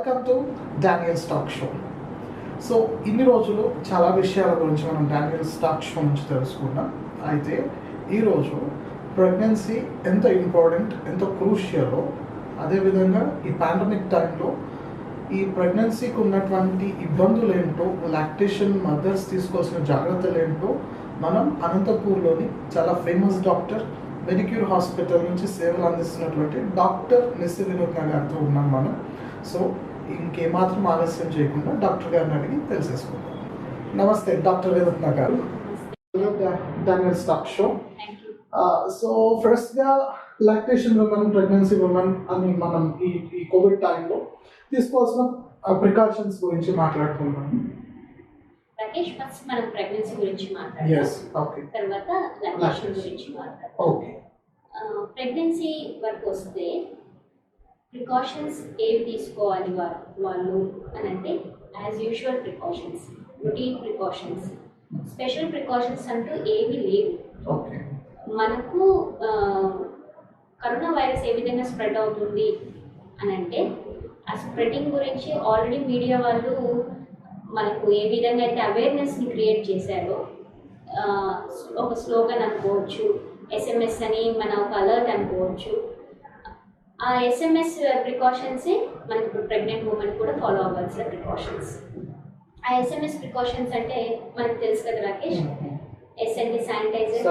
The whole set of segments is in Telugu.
Welcome to Daniels talk show. So ఇన్ని రోజులు చాలా విషయాల గురించి మనం డానియల్స్ టాక్ షో నుంచి తెలుసుకున్నాం. అయితే ఈరోజు ప్రెగ్నెన్సీ ఎంత ఇంపార్టెంట్, ఎంత క్రూషియలో, అదేవిధంగా ఈ పాండమిక్ టైంలో ఈ ప్రెగ్నెన్సీకి ఉన్నటువంటి ఇబ్బందులు ఏంటో, లాక్టేషన్ మదర్స్ తీసుకోవాల్సిన జాగ్రత్తలు ఏంటో మనం అనంతపూర్లోని చాలా ఫేమస్ డాక్టర్, మెడిక్యూర్ హాస్పిటల్ నుంచి సేవలు అందిస్తున్నటువంటి డాక్టర్ నిస్సి వినూత్న గారితో ఉన్నాం మనం. సో ఇంకేమాత్రం ఆలస్యం చేయకుండా డాక్టర్ గారిని అడిగి తెలిసేసుకుందాం. నమస్తే డాక్టర్ వినూత్న గారు, డానియల్స్ టాక్ షో. సో ఫస్ట్గా లాక్టేషన్ ఉమెన్, ప్రెగ్నెన్సీ ఉమెన్ అని మనం ఈ కోవిడ్ టైంలో తీసుకోవాల్సిన ప్రికాషన్స్ గురించి మాట్లాడుకుంటాం. రాకేష్, ఫస్ట్ మనం ప్రెగ్నెన్సీ గురించి మాట్లాడతాం, తర్వాత లాక్టేషన్ గురించి మాట్లాడతాం. ప్రెగ్నెన్సీ వరకు వస్తే ప్రికాషన్స్ ఏవి తీసుకోవాలి వాళ్ళు అని అంటే, as usual precautions, routine precautions, special precautions అంటూ ఏమీ లేవు. మనకు కరోనా వైరస్ ఏ విధంగా స్ప్రెడ్ అవుతుంది అని అంటే, ఆ స్ప్రెడింగ్ గురించి ఆల్రెడీ మీడియా వాళ్ళు మనకు ఏ విధంగా అయితే అవేర్నెస్ని క్రియేట్ చేశారో, ఒక స్లోగన్ అనుకోవచ్చు, SMS అని మన ఒక అలర్ట్ అనుకోవచ్చు. ఆ SMS ప్రికాషన్సే మనకి ఇప్పుడు ప్రెగ్నెంట్ ఉమెన్ కూడా ఫాలో అవ్వాల్సిన ప్రికాషన్స్. ఆ SMS ప్రికాషన్స్ అంటే మనకు తెలుసు కదా రాకేష్. S అంటే శానిటైజర్,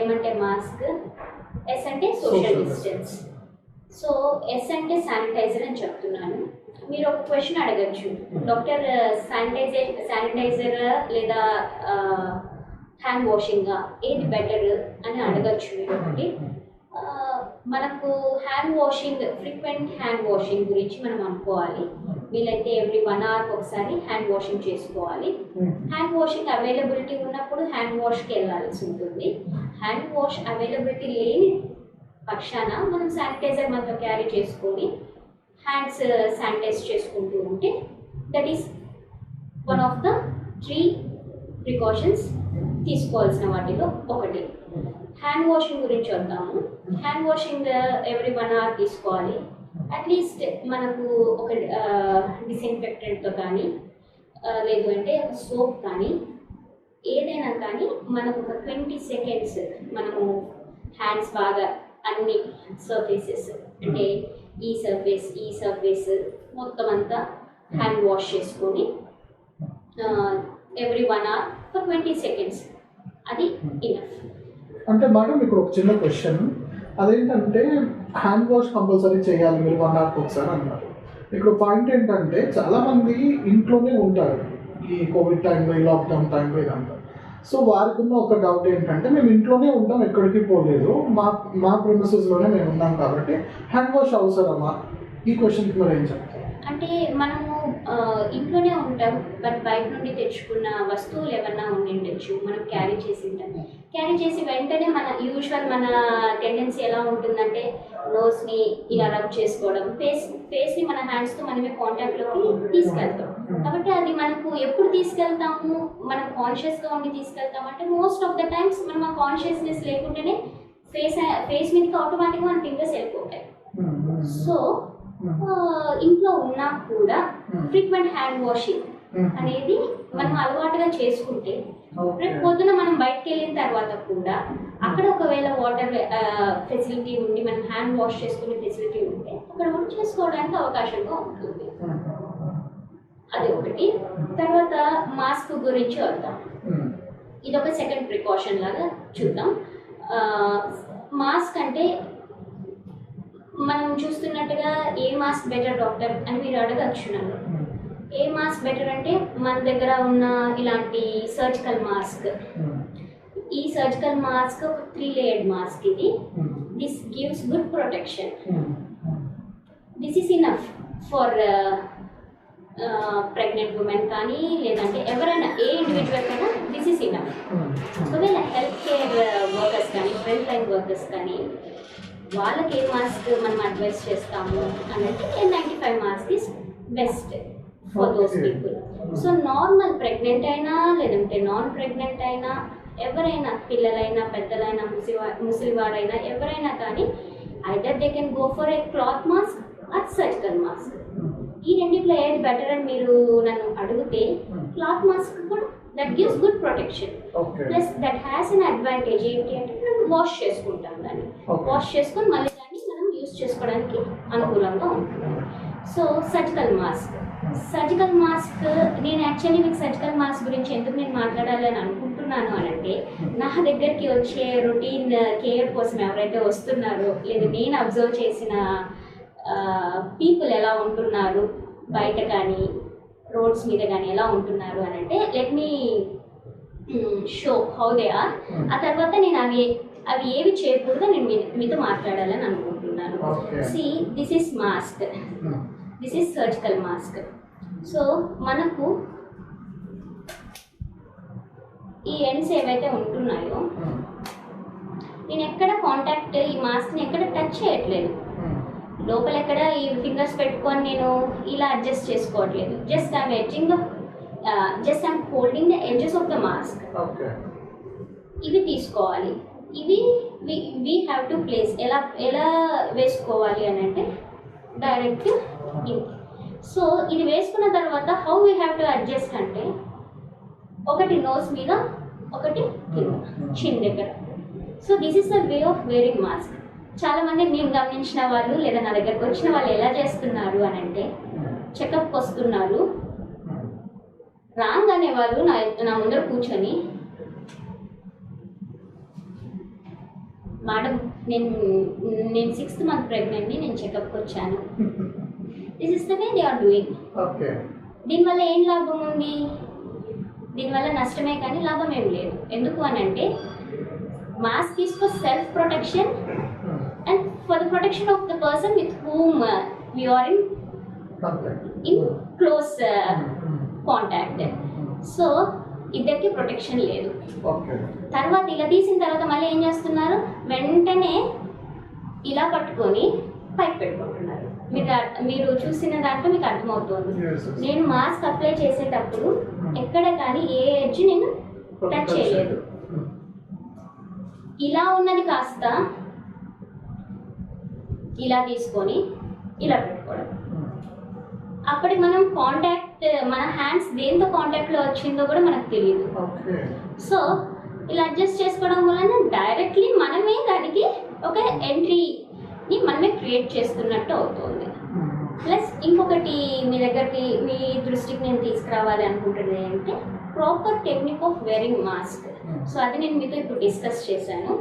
M అంటే మాస్క్, S అంటే సోషల్ డిస్టెన్స్. సో S అంటే శానిటైజర్ అని చెప్తున్నాను. మీరు ఒక క్వశ్చన్ అడగచ్చు, డాక్టర్ శానిటైజర్ లేదా హ్యాండ్ వాషింగా ఏది బెటర్ అని అడగచ్చు మీరు. ఒకటి, మనకు hand washing, frequent hand washing గురించి మనం అనుకోవాలి. వీలైతే ఎవ్రీ 1 hour ఒకసారి హ్యాండ్ వాషింగ్ చేసుకోవాలి. హ్యాండ్ వాషింగ్ అవైలబిలిటీ ఉన్నప్పుడు హ్యాండ్ వాష్కి వెళ్ళాల్సి ఉంటుంది. హ్యాండ్ వాష్ అవైలబిలిటీ లేని పక్షాన మనం శానిటైజర్ మనతో క్యారీ చేసుకొని హ్యాండ్స్ శానిటైజ్ చేసుకుంటూ ఉంటే, that is one of the 3 precautions తీసుకోవాల్సిన వాటిలో ఒకటి. హ్యాండ్ వాషింగ్ గురించి వద్దాము. హ్యాండ్ వాషింగ్ ఎవ్రీ 1 hour తీసుకోవాలి. అట్లీస్ట్ మనకు ఒక డిస్ఇన్ఫెక్టెంట్తో కానీ, లేదు అంటే ఒక సోప్ కానీ, ఏదైనా కానీ మనకు ఒక 20 seconds మనము హ్యాండ్స్ బాగా అన్ని సర్ఫేసెస్ అంటే ఈ సర్ఫేస్ మొత్తం అంతా హ్యాండ్ వాష్ చేసుకొని ఎవ్రీ 1 hour ఫర్ 20 seconds, అది ఇనఫ్. అంటే మేడం ఇక్కడ ఒక చిన్న క్వశ్చన్, అదేంటంటే హ్యాండ్ వాష్ కంపల్సరీ చేయాలి మీరు 1 hour ఒకసారి అన్నారు. ఇక్కడ పాయింట్ ఏంటంటే చాలామంది ఇంట్లోనే ఉంటారు ఈ కోవిడ్ టైంలో, ఈ లాక్డౌన్ టైంలో ఇదంతా. సో వారికి ఉన్న ఒక డౌట్ ఏంటంటే, మేము ఇంట్లోనే ఉంటాం, ఎక్కడికి పోలేదు, మా ప్రిమిసెస్లోనే మేము ఉన్నాం కాబట్టి హ్యాండ్ వాష్ అవసరమా? ఈ క్వశ్చన్కి మరి ఏం చెప్తారు? అంటే మనము ఇంట్లోనే ఉంటాం, బట్ బయట నుండి తెచ్చుకున్న వస్తువులు ఏమన్నా ఉండొచ్చు, మనం క్యారీ చేసి వెంటనే మన యూజువల్ మన టెండెన్సీ ఎలా ఉంటుందంటే నోస్ని ఇలా రబ్ చేసుకోవడం, ఫేస్ని మన హ్యాండ్స్తో మనమే కాంటాక్ట్లోకి తీసుకెళ్తాం. కాబట్టి అది మనకు ఎప్పుడు తీసుకెళ్తాము, మనం కాన్షియస్గా ఉండి తీసుకెళ్తాం అంటే మోస్ట్ ఆఫ్ ద టైమ్స్ మనం ఆ కాన్షియస్నెస్ లేకుండానే ఫేస్ మీదకి ఆటోమేటిక్గా మన ఫింగర్స్ వెళ్ళిపోతాయి. సో ఇంట్లో ఉన్నా కూడా ఫ్రీక్వెంట్ హ్యాండ్ వాషింగ్ అనేది మనం అలవాటుగా చేసుకుంటే, రేపు పొద్దున మనం బయటకు వెళ్ళిన తర్వాత కూడా అక్కడ ఒకవేళ వాటర్ ఫెసిలిటీ ఉండి మనం హ్యాండ్ వాష్ చేసుకునే ఫెసిలిటీ ఉంటే అక్కడ కూడా చేసుకోవడానికి అవకాశంగా ఉంటుంది. అది ఒకటి. తర్వాత మాస్క్ గురించి వద్దాం. ఇది ఒక సెకండ్ ప్రికాషన్ లాగా చూద్దాం. మాస్క్ అంటే మనం చూస్తున్నట్టుగా ఏ మాస్క్ బెటర్ డాక్టర్ అని మీరు అడగచ్చు నన్ను. ఏ మాస్క్ బెటర్ అంటే మన దగ్గర ఉన్న ఇలాంటి సర్జికల్ మాస్క్. ఈ సర్జికల్ మాస్క్ ఒక 3 layered మాస్క్. ఇది this gives good protection. This is enough for pregnant women కానీ, లేదంటే ఎవరైనా ఏ ఇండివిజువల్ కైనా దిస్ ఈస్ ఇనఫ్. ఒకవేళ హెల్త్ కేర్ వర్కర్స్ కానీ, ఫ్రంట్ లైన్ వర్కర్స్ కానీ, వాళ్ళకి ఏ మాస్క్ మనం అడ్వైస్ చేస్తాము అంటే N95 mask is best for those people. So normal pregnant అయినా, లేదంటే నాన్ ప్రెగ్నెంట్ అయినా, ఎవరైనా, పిల్లలైనా, పెద్దలైనా, ముసలివారైనా, ఎవరైనా కానీ either they can go for a cloth mask are surgical mask. ఈ రెండిట్లో ఏది బెటర్ అని మీరు నన్ను అడిగితే క్లాత్ మాస్క్ కూడా that gives good protection plus that has an advantage ఏంటి అంటే మనం వాష్ చేసుకుంటాం దాన్ని వాష్ చేసుకొని మళ్ళీ దాన్ని మనం యూస్ చేసుకోవడానికి అనుకూలంగా ఉంటుంది. సో సర్జికల్ మాస్క్ నేను యాక్చువల్లీ మీకు సర్జికల్ మాస్క్ గురించి ఎందుకు నేను మాట్లాడాలని అనుకుంటున్నాను అని అంటే నా దగ్గరికి వచ్చే రొటీన్ కేర్ కోసం ఎవరైతే వస్తున్నారో లేదా నేను అబ్జర్వ్ చేసిన పీపుల్ ఎలా ఉంటున్నారు బయట కానీ రోడ్స్ మీద కానీ ఎలా ఉంటున్నారు అని అంటే let me show how they are. ఆ తర్వాత నేను అవి ఏవి చేయకూడదో నేను మీతో మాట్లాడాలని అనుకుంటున్నాను. See this is mask, this is surgical mask. So మనకు ఈ ఎండ్స్ ఏవైతే ఉంటున్నాయో నేను ఎక్కడ కాంటాక్ట్ ఈ మాస్క్ని ఎక్కడ టచ్ చేయట్లేదు, లోపల ఎక్కడ ఈ ఫింగర్స్ పెట్టుకొని నేను ఇలా అడ్జస్ట్ చేసుకోవట్లేదు. Just I'm holding the edges of the mask. ఇవి తీసుకోవాలి, ఇవి వీ హ్యావ్ టు ప్లేస్. ఎలా వేసుకోవాలి అని అంటే డైరెక్ట్ ఇది. సో ఇది వేసుకున్న తర్వాత how we have to adjust అంటే ఒకటి నోస్ మీద, ఒకటి కింద చిన్ దగ్గర. So this is the way of wearing mask. చాలా మంది నేను గమనించిన వాళ్ళు లేదా నా దగ్గరకు వచ్చిన వాళ్ళు ఎలా చేస్తున్నారు అని అంటే చెకప్కి వస్తున్నారు, రాంగ్ అనేవాళ్ళు నా ముందర కూర్చొని మేడం నేను 6th month ప్రెగ్నెంట్ని, నేను చెకప్కి వచ్చాను. This is the way they are doing. దీనివల్ల ఏం లాభం ఉంది? దీనివల్ల నష్టమే కానీ లాభం ఏం లేదు. ఎందుకు అని అంటే mask is for self protection and for the protection of the person with whom we are in close contact. So ఇద్దరికి ప్రొటెక్షన్ లేదు. తర్వాత ఇలా తీసిన తర్వాత మళ్ళీ ఏం చేస్తున్నారు, వెంటనే ఇలా పట్టుకొని పైకి పెట్టుకుంటున్నారు. మీరు చూసిన దాంట్లో మీకు అర్థమవుతుంది. నేను మాస్క్ అప్లై చేసేటప్పుడు ఎక్కడ కానీ ఏ ఎడ్జ్ నేను టచ్ చేయలేదు. ఇలా ఉన్నది కాస్త ఇలా తీసుకొని ఇలా పెట్టుకోవడం. అప్పటికి మనం కాంటాక్ట్, మన హ్యాండ్స్ దేంతో కాంటాక్ట్లో వచ్చిందో కూడా మనకు తెలియదు. సో ఇలా అడ్జస్ట్ చేసుకోవడం వలన డైరెక్ట్లీ మనమే దానికి ఒక ఎంట్రీని మనమే క్రియేట్ చేస్తున్నట్టు అవుతుంది. ప్లస్ ఇంకొకటి మీ దృష్టికి నేను తీసుకురావాలి అనుకుంటున్నది ఏంటంటే proper technique of wearing mask. So అది నేను మీతో ఇప్పుడు డిస్కస్ చేశాను.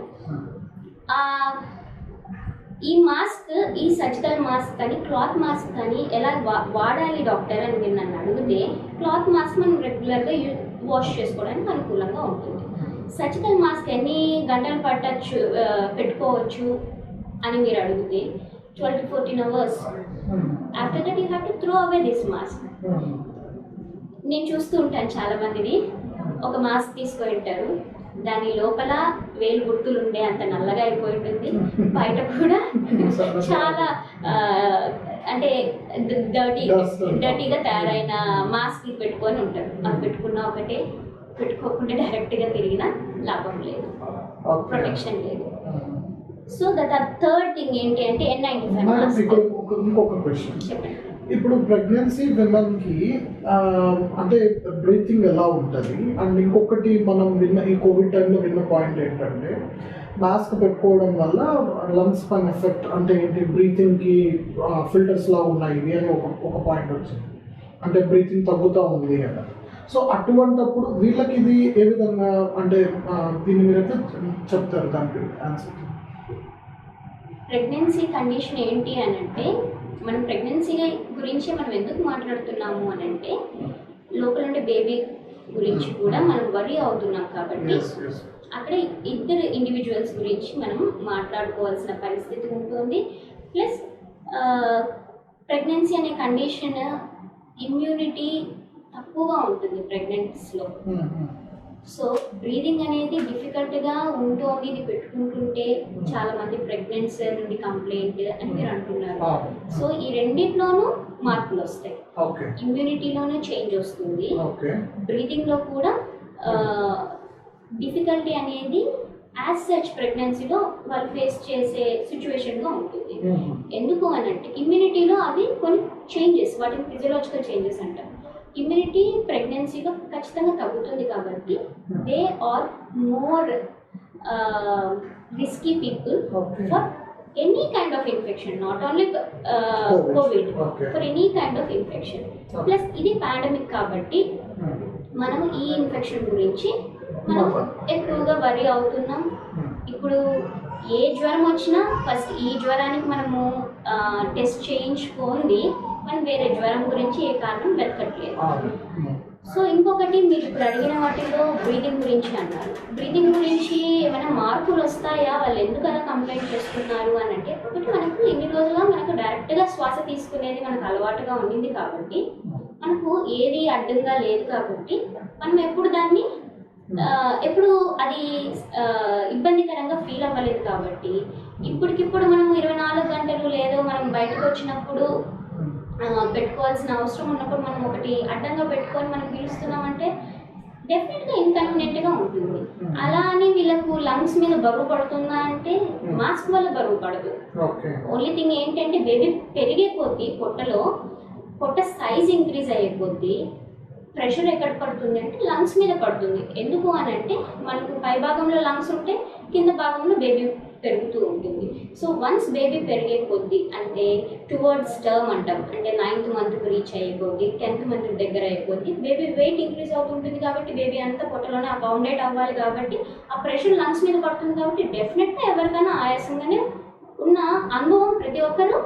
ఈ మాస్క్, ఈ సర్జికల్ మాస్క్ కానీ క్లాత్ మాస్క్ కానీ ఎలా వాడాలి డాక్టర్ అని మీరు నన్ను అడిగితే క్లాత్ మాస్క్ మనం రెగ్యులర్గా వాష్ చేసుకోవడానికి అనుకూలంగా ఉంటుంది. సర్జికల్ మాస్క్ ఎన్ని గంటలు పెట్టుకోవచ్చు అని మీరు అడిగితే 12 to 14 hours. After that you have to throw away this mask. నేను చూస్తూ ఉంటాను చాలా మందిని ఒక మాస్క్ తీసుకొని ఉంటారు, దాని లోపల వేలు గుర్తులు ఉండే అంత నల్లగా అయిపోయి ఉంటుంది, బయట కూడా చాలా అంటే డర్టీగా తయారైన మాస్క్ పెట్టుకొని ఉంటారు. అది పెట్టుకున్న ఒకటే, పెట్టుకోకుండా డైరెక్ట్గా తిరిగిన లాభం లేదు, ప్రొటెక్షన్ లేదు. సో దట్ థర్డ్ థింగ్ ఏంటి అంటే N95 మాస్క్. ఇంకొక క్వశ్చన్, చెప్పండి. ఇప్పుడు ప్రెగ్నెన్సీ విమెన్కి అంటే బ్రీతింగ్ ఎలా ఉంటుంది? అండ్ ఇంకొకటి మనం ఈ కోవిడ్ టైంలో విన్న పాయింట్ ఏంటంటే మాస్క్ పెట్టుకోవడం వల్ల లంగ్స్ పైన ఎఫెక్ట్ అంటే ఏంటి, బ్రీతింగ్కి ఫిల్టర్స్ లా ఉన్నాయి అని ఒక పాయింట్ వచ్చింది, అంటే బ్రీతింగ్ తగ్గుతూ ఉంది అని. సో అటువంటప్పుడు వీళ్ళకి ఇది ఏ విధంగా అంటే దీన్ని మీరైతే చెప్తారు దానికి ఆన్సర్? ప్రెగ్నెన్సీ కండిషన్ ఏంటి అని అంటే మనం ప్రెగ్నెన్సీ గురించి మనం ఎందుకు మాట్లాడుతున్నాము అని అంటే లోపల ఉండే బేబీ గురించి కూడా మనం వరీ అవుతున్నాం కాబట్టి అక్కడ ఇద్దరు ఇండివిజువల్స్ గురించి మనం మాట్లాడుకోవాల్సిన పరిస్థితి ఉంటుంది. ప్లస్ ప్రెగ్నెన్సీ అనే కండిషన్ ఇమ్యూనిటీ తక్కువగా ఉంటుంది ప్రెగ్నెన్సీలో. సో బ్రీదింగ్ అనేది డిఫికల్ట్గా ఉంటుంది, ఇది పెట్టుకుంటుంటే చాలా మంది ప్రెగ్నెన్సీ నుండి కంప్లైంట్ అని మీరు అంటున్నారు. సో ఈ రెండింటిలోనూ మార్పులు వస్తాయి, ఇమ్యూనిటీలోనూ చేంజ్ వస్తుంది, బ్రీదింగ్లో కూడా డిఫికల్టీ అనేది యాజ్ సచ్ ప్రెగ్నెన్సీలో వాళ్ళు ఫేస్ చేసే సిచ్యువేషన్గా ఉంటుంది. ఎందుకు అని అంటే ఇమ్యూనిటీలో అవి కొన్ని చేంజెస్, వాటిని ఫిజియలాజికల్ చేంజెస్ అంటారు. ఇమ్యూనిటీ ప్రెగ్నెన్సీలో ఖచ్చితంగా తగ్గుతుంది కాబట్టి they are more risky people for any kind of infection, not only COVID, for any kind of infection. Plus ఇది పాండమిక్ కాబట్టి మనం ఈ ఇన్ఫెక్షన్ గురించి మనం ఎక్కువగా వరి అవుతున్నాం. ఇప్పుడు ఏ జ్వరం వచ్చినా ఫస్ట్ ఈ జ్వరానికి మనము టెస్ట్ చేయించుకొని మనం వేరే జ్వరం గురించి ఏ కారణం వెతకట్లేదు. సో ఇంకొకటి మీరు ఇప్పుడు అడిగిన వాటిలో బ్రీతింగ్ గురించి అన్నారు. బ్రీతింగ్ గురించి ఏమైనా మార్పులు వస్తాయా, వాళ్ళు ఎందుకు అలా కంప్లైంట్ చేస్తున్నారు అని అంటే, ఒకటి మనకు ఇన్ని రోజులుగా మనకు డైరెక్ట్గా శ్వాస తీసుకునేది మనకు అలవాటుగా ఉండింది కాబట్టి మనకు ఏది అడ్డంగా లేదు కాబట్టి మనం ఎప్పుడు దాన్ని ఎప్పుడు అది ఇబ్బందికరంగా ఫీల్ అవ్వలేదు కాబట్టి ఇప్పటికిప్పుడు మనం 24 గంటలు లేదో మనం బయటకు వచ్చినప్పుడు పెట్టుకోవాల్సిన అవసరం ఉన్నప్పుడు మనం ఒకటి అడ్డంగా పెట్టుకొని మనం పీలుస్తున్నామంటే డెఫినెట్గా ఇన్కన్వీనియంట్గా ఉంటుంది. అలా అని వీళ్ళకు లంగ్స్ మీద బరువు పడుతుందా అంటే మాస్క్ వల్ల బరువు పడదు. ఓన్లీ థింగ్ ఏంటంటే బేబీ పెరిగే కొద్దీ పొట్ట సైజ్ ఇంక్రీజ్ అయ్యే కొద్దీ ప్రెషర్ ఎక్కడ పడుతుంది అంటే లంగ్స్ మీద పడుతుంది. ఎందుకు అని అంటే మనకు పై భాగంలో లంగ్స్ ఉంటే కింద భాగంలో బేబీ పెరుగుతూ ఉంటుంది. సో వన్స్ బేబీ పెరిగే కొద్దీ అంటే టువర్డ్స్ టర్మ్ అంటాం, అంటే 9th మంత్కి రీచ్ అయ్యే కొద్దీ 10th మంత్ దగ్గర అయిపోద్ది బేబీ వెయిట్ ఇంక్రీజ్ అవుతుంటుంది కాబట్టి బేబీ అంతా పొట్టలోనే అకౌండేట్ అవ్వాలి కాబట్టి ఆ ప్రెషర్ లంగ్స్ మీద పడుతుంది కాబట్టి డెఫినెట్గా ఎవరికైనా ఆయాసంగానే ఉన్న అనుభవం ప్రతి ఒక్కరూ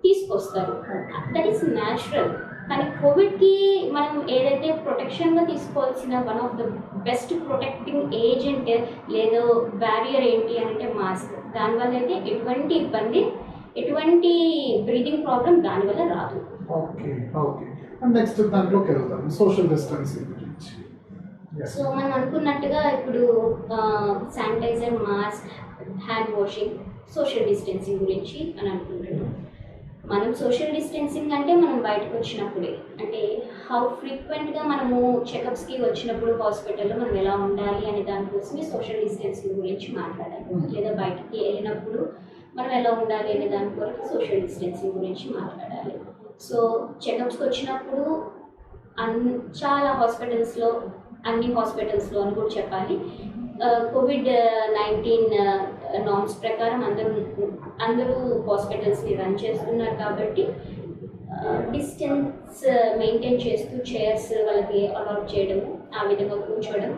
తీసుకొస్తారు. That is natural. కానీ కోవిడ్కి మనం ఏదైతే ప్రొటెక్షన్గా తీసుకోవాల్సిన one of the best protecting agent లేదో బ్యారియర్ ఏంటి అంటే మాస్క్. దానివల్ల అయితే ఎటువంటి ఇబ్బంది, ఎటువంటి బ్రీతింగ్ ప్రాబ్లం దానివల్ల రాదు. Okay okay. నెక్స్ట్ దాంట్లోకి వెళ్దాం, సోషల్ డిస్టెన్సింగ్ గురించి. సో మనం అనుకున్నట్టుగా ఇప్పుడు sanitiser, mask, hand washing, social distancing గురించి అని అనుకుంటున్నాం. మనం సోషల్ డిస్టెన్సింగ్ అంటే మనం బయటకు వచ్చినప్పుడే, అంటే హౌ ఫ్రీక్వెంట్గా మనము చెకప్స్కి వచ్చినప్పుడు హాస్పిటల్లో మనం ఎలా ఉండాలి అనే దానికోసమే సోషల్ డిస్టెన్సింగ్ గురించి మాట్లాడాలి. లేదా బయటికి వెళ్ళినప్పుడు మనం ఎలా ఉండాలి అనే దాని కొరకు సోషల్ డిస్టెన్సింగ్ గురించి మాట్లాడాలి. సో చెకప్స్కి వచ్చినప్పుడు చాలా హాస్పిటల్స్లో, అన్ని హాస్పిటల్స్లో అని కూడా చెప్పాలి, COVID-19 నామ్స్ ప్రకారం అందరూ హాస్పిటల్స్ని రన్ చేస్తున్నారు కాబట్టి డిస్టెన్స్ మెయింటైన్ చేస్తూ చైర్స్ వాళ్ళకి అలాట్ చేయడము, ఆ విధంగా కూర్చోవడం,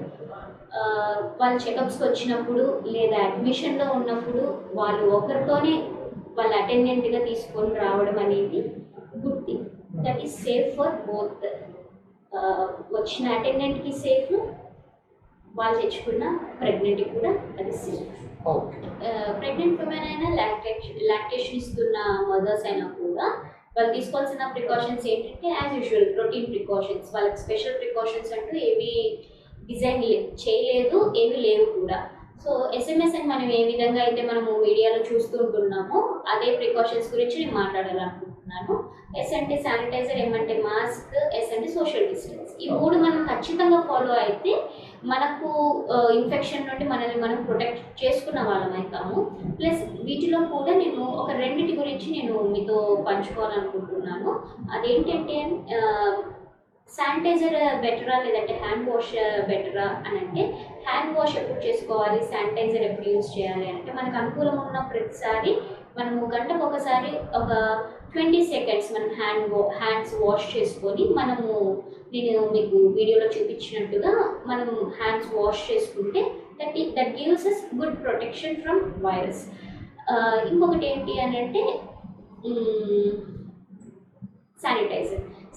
వాళ్ళు చెకప్స్కి వచ్చినప్పుడు లేదా అడ్మిషన్లో ఉన్నప్పుడు వాళ్ళు ఒకరితోనే వాళ్ళ అటెండెంట్గా తీసుకొని రావడం అనేది good thing. That is safe for both. వచ్చిన అటెండెంట్కి సేఫ్, వాళ్ళు తెచ్చుకున్న ప్రెగ్నెంట్కి కూడా అది సేఫ్. ప్రెగ్నెంట్ ఉమెన్ అయినా లాక్టేషన్ ఇస్తున్న మదర్స్ అయినా కూడా వాళ్ళు తీసుకోవాల్సిన ప్రికాషన్స్ ఏంటంటే యాజ్ యూజువల్ రొటీన్ ప్రికాషన్స్. వాళ్ళకి స్పెషల్ ప్రికాషన్స్ అంటూ ఏవి డిజైన్ చేయలేదు, ఏవి లేవు కూడా. సో SMS అని మనం ఏ విధంగా అయితే మనము మీడియాలో చూస్తూ ఉంటున్నామో అదే ప్రికాషన్స్ గురించి నేను మాట్లాడాలనుకుంటున్నాను. S అంటే శానిటైజర్, M అంటే మాస్క్, S అంటే సోషల్ డిస్టెన్స్. ఈ మూడు మనం ఖచ్చితంగా ఫాలో అయితే మనకు ఇన్ఫెక్షన్ నుండి మనల్ని మనం ప్రొటెక్ట్ చేసుకున్న వాళ్ళం అవుతాము. ప్లస్ వీటిలో కూడా నేను ఒక రెండింటి గురించి నేను మీతో పంచుకోవాలనుకుంటున్నాను. అదేంటంటే శానిటైజర్ బెటరా లేదంటే హ్యాండ్ వాష్ బెటరా అని అంటే, హ్యాండ్ వాష్ ఎప్పుడు చేసుకోవాలి, శానిటైజర్ ఎప్పుడు యూజ్ చేయాలి అంటే మనకు అనుకూలం ఉన్న ప్రతిసారి మనము గంటకు ఒకసారి ఒక 20 సెకండ్స్ మనం హ్యాండ్స్ వాష్ చేసుకొని నేను మీకు వీడియోలో చూపించినట్టుగా మనం హ్యాండ్స్ వాష్ చేసుకుంటే that gives us good protection from virus. ఇంకొకటి ఏంటి అని అంటే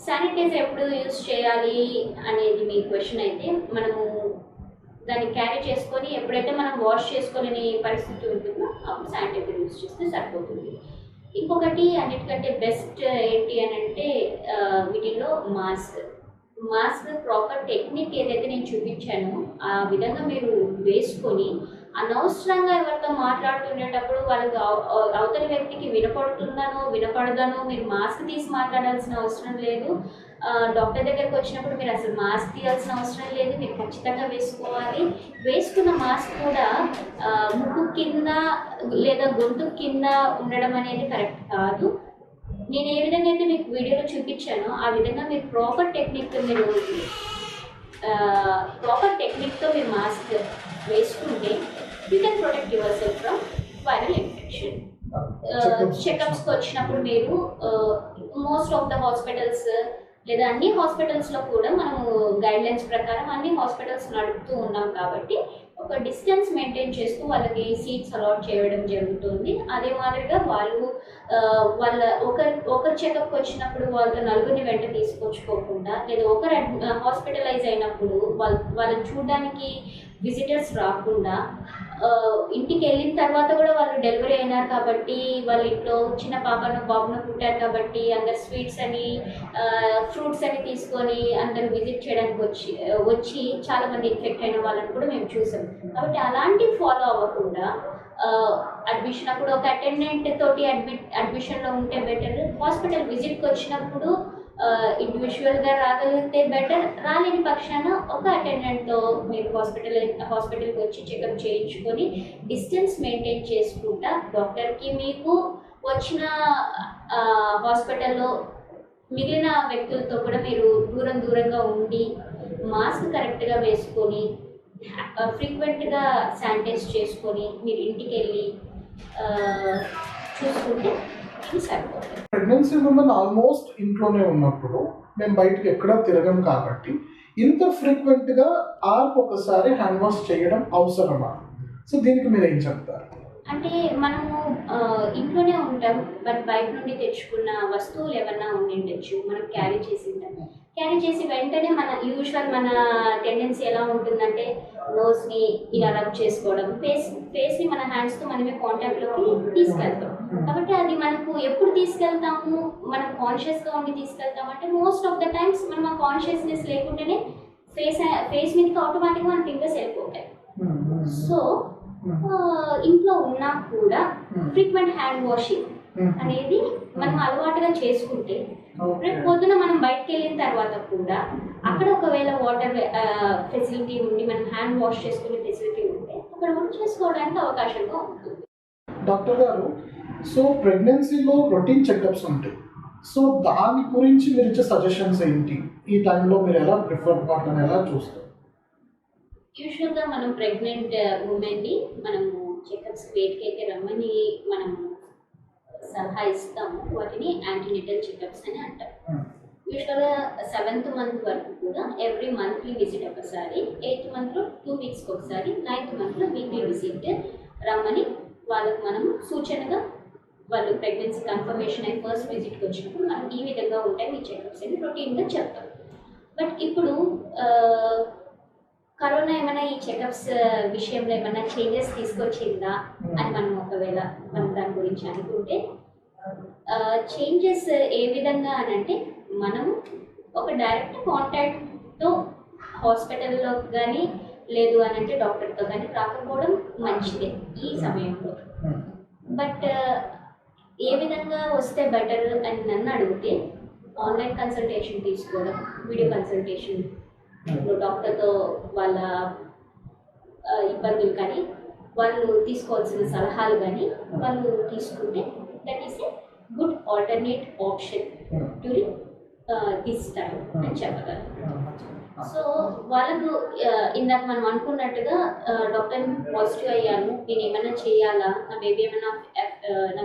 శానిటైజర్ ఎప్పుడు యూజ్ చేయాలి అనేది మీ క్వశ్చన్ అయితే, మనము దాన్ని క్యారీ చేసుకొని ఎప్పుడైతే మనం వాష్ చేసుకోలేని పరిస్థితి ఉంటుందో అప్పుడు శానిటైజర్ యూజ్ చేస్తే సరిపోతుంది. ఇంకొకటి అన్నిటికంటే బెస్ట్ ఏంటి అని అంటే వీటిల్లో మాస్క్ ప్రాపర్ టెక్నిక్ ఏదైతే నేను చూపించానో ఆ విధంగా మీరు వేసుకొని అనవసరంగా ఎవరితో మాట్లాడుతుండేటప్పుడు వాళ్ళకి అవతలి వ్యక్తికి వినపడుతుందనో వినపడదనో మీరు మాస్క్ తీసి మాట్లాడాల్సిన అవసరం లేదు. డాక్టర్ దగ్గరికి వచ్చినప్పుడు మీరు అసలు మాస్క్ తీయాల్సిన అవసరం లేదు, మీరు ఖచ్చితంగా వేసుకోవాలి. వేసుకున్న మాస్క్ కూడా ముక్కు కింద లేదా గొంతు కింద ఉండడం అనేది కరెక్ట్ కాదు. నేను ఏ విధంగా అయితే మీకు వీడియోలో చూపించానో ఆ విధంగా మీరు ప్రాపర్ టెక్నిక్తో మీరు మాస్క్ వేసుకుంటే you can protect yourself from viral infection. చెకప్స్కి వచ్చినప్పుడు మీరు మోస్ట్ ఆఫ్ ద హాస్పిటల్స్ లేదా అన్ని హాస్పిటల్స్లో కూడా మనము గైడ్లైన్స్ ప్రకారం అన్ని హాస్పిటల్స్ నడుపుతూ ఉన్నాం కాబట్టి ఒక డిస్టెన్స్ మెయింటైన్ చేస్తూ వాళ్ళకి సీట్స్ అలాట్ చేయడం జరుగుతుంది. అదే మాదిరిగా వాళ్ళు వాళ్ళ ఒకరు చెకప్కి వచ్చినప్పుడు వాళ్ళతో నలుగురిని వెంట తీసుకొచ్చుకోకుండా లేదా ఒకరు హాస్పిటలైజ్ అయినప్పుడు వాళ్ళని చూడడానికి విజిటర్స్ రాకుండా ఇంటికి వెళ్ళిన తర్వాత కూడా వాళ్ళు డెలివరీ అయినారు కాబట్టి వాళ్ళ ఇంట్లో చిన్న పాపను బాబును పుట్టారు కాబట్టి అందరు స్వీట్స్ అని ఫ్రూట్స్ అని తీసుకొని అందరూ విజిట్ చేయడానికి వచ్చి చాలామంది ఇన్ఫెక్ట్ అయిన వాళ్ళని కూడా మేము చూసాం. కాబట్టి అలాంటి ఫాలో అవ్వకుండా అడ్మిషన్ అప్పుడు ఒక అటెండెంట్ తోటి అడ్మిషన్లో ఉంటే బెటర్. హాస్పిటల్ విజిట్కి వచ్చినప్పుడు ఇండివిజువల్గా రాగలిగితే బెటర్. రాలేని పక్షాన ఒక అటెండెంట్తో మీరు హాస్పిటల్కి వచ్చి చెకప్ చేయించుకొని డిస్టెన్స్ మెయింటైన్ చేసుకుంటా డాక్టర్కి మీకు వచ్చిన హాస్పిటల్లో మిగిలిన వ్యక్తులతో కూడా మీరు దూరంగా ఉండి మాస్క్ కరెక్ట్గా వేసుకొని ఫ్రీక్వెంట్గా శానిటైజ్ చేసుకొని మీరు ఇంటికి వెళ్ళి చూసుకుంటే ఇది సరిపోతుంది. ప్రెగ్నెన్సీ ఉమెన్ ఆల్మోస్ట్ ఇంట్లోనే ఉన్నప్పుడు మేము బయటకు ఎక్కడా తిరగం కాబట్టి ఇంత ఫ్రీక్వెంట్గా ఒకసారి హ్యాండ్ వాష్ చేయడం అవసరమా? సో దీనికి మీరు ఏం చెప్తారు? అంటే మనము ఇంట్లోనే ఉంటాం, బట్ బయట నుండి తెచ్చుకున్న వస్తువులు ఏమన్నా ఉండిండొచ్చు, మనం క్యారీ చేసి వెంటనే మన టెండెన్సీ ఎలా ఉంటుందంటే నోస్ని ఇలా రబ్ చేసుకోవడం, ఫేస్ని మన హ్యాండ్స్తో మనమే కాంటాక్ట్లోకి తీసుకెళ్తాం. కాబట్టి అది మనకు ఎప్పుడు తీసుకెళ్తాము, మనం కాన్షియస్గా ఉండి తీసుకెళ్తామంటే మోస్ట్ ఆఫ్ ద టైమ్స్ మనం ఆ కాన్షియస్నెస్ లేకుండానే ఫేస్ మీదకి ఆటోమేటిక్గా మన ఫింగర్స్ వెళ్ళిపోతాయి. సో ఇంట్లో ఉన్నా కూడా ఫ్రీక్వెంట్ హ్యాండ్ వాషింగ్ అనేది మనం అలవాటుగా చేసుకుంటే రేపు పొద్దున మనం బయటకు వెళ్ళిన తర్వాత కూడా అక్కడ ఒకవేళ వాటర్ ఫెసిలిటీ ఉండి మనం హ్యాండ్ వాష్ చేసుకునే ఫెసిలిటీ ఉంటే అక్కడ మనం చేసుకోవడానికి అవకాశంగా ఉంటుంది. డాక్టర్ గారు, సో ప్రెగ్నెన్సీలో రొటీన్ చెకప్స్ ఉంటాయి, సో దాని గురించి మీరు ఇచ్చే సజెషన్స్ ఏంటి? ఈ టైంలో మీరు ఎలా ప్రిఫర్ వాటిని ఎలా చూస్తారు? యూజువల్గా మనం ప్రెగ్నెంట్ ఉమెన్ని మనము చెకప్స్ వేటికి అయితే రమ్మని మనం సలహా ఇస్తాము, వాటిని యాంటీనేటల్ చెకప్స్ అని అంటారు. యూజువల్గా 7th month వరకు కూడా ఎవ్రీ మంత్లీ విజిట్ ఒకసారి, 8th monthలో 2 weeks ఒకసారి, 9th monthలో వీక్లీ విజిట్ రమ్మని వాళ్ళకు మనం సూచనగా వాళ్ళు ప్రెగ్నెన్సీ కన్ఫర్మేషన్ అయి ఫస్ట్ విజిట్కి వచ్చినప్పుడు మనం ఈ విధంగా ఉంటాయి మీ చెకప్స్ అని రొటీన్గా చెప్తాం. బట్ ఇప్పుడు కరోనా ఏమైనా ఈ చెకప్స్ విషయంలో ఏమైనా చేంజెస్ తీసుకొచ్చిందా అని మనం దాని గురించి అనుకుంటే చేంజెస్ ఏ విధంగా అని అంటే మనం ఒక డైరెక్ట్ కాంటాక్ట్తో హాస్పిటల్లో కానీ లేదు అని అంటే డాక్టర్తో కానీ రాకపోవడం మంచిదే ఈ సమయంలో. బట్ ఏ విధంగా వస్తే బెటర్ అని నన్ను అడిగితే ఆన్లైన్ కన్సల్టేషన్ తీసుకోవడం, వీడియో కన్సల్టేషన్, డాక్టర్తో వాళ్ళ ఇబ్బందులు కానీ వాళ్ళు తీసుకోవాల్సిన సలహాలు కానీ వాళ్ళు తీసుకుంటే that is a good alternate option during this time అని చెప్పగలను. సో వాళ్ళకు ఇందాక మనం అనుకున్నట్టుగా డాక్టర్ పాజిటివ్ అయ్యాను, నేను ఏమైనా చేయాలా, నా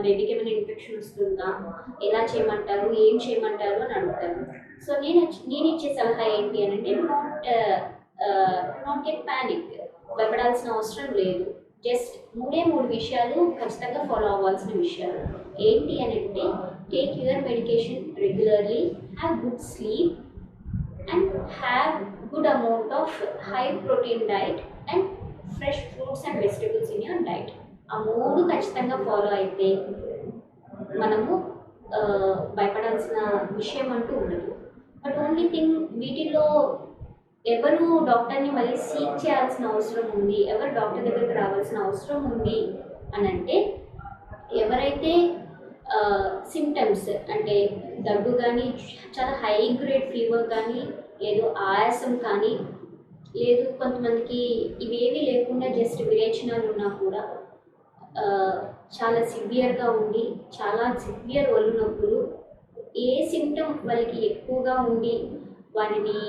బేబీకి ఏమైనా ఇన్ఫెక్షన్ వస్తుందా, ఎలా చేయమంటారు, ఏం చేయమంటారు అని అడుగుతాను. సో నేను ఇచ్చే సలహా ఏంటి అని అంటే నాట్ గెట్ ప్యానిక్, భయపడాల్సిన అవసరం లేదు. జస్ట్ 3 విషయాలు ఖచ్చితంగా ఫాలో అవ్వాల్సిన విషయాలు ఏంటి అని అంటే take your medication regularly, have good sleep and have good amount of high protein diet and fresh fruits and vegetables in your diet. ఆ 3 ఖచ్చితంగా ఫాలో అయితే మనము భయపడాల్సిన విషయం అంటూ ఉండదు. బట్ ఓన్లీ థింగ్ వీటిలో ఎవరు డాక్టర్ని మళ్ళీ సీక్ చేయాల్సిన అవసరం ఉంది, ఎవరు డాక్టర్ దగ్గరికి రావాల్సిన అవసరం ఉంది అని అంటే ఎవరైతే సిమ్టమ్స్ అంటే దగ్గు కానీ, చాలా హై గ్రేడ్ ఫీవర్ కానీ, లేదు ఆయాసం కానీ, లేదు కొంతమందికి ఇవేవి లేకుండా జస్ట్ విరేచనాలు ఉన్నా కూడా చాలా సివియర్గా ఉండి, చాలా సివియర్ ఒళ్ళు నొప్పులు, ఏ సిమ్టమ్ వాళ్ళకి ఎక్కువగా ఉండి వారిని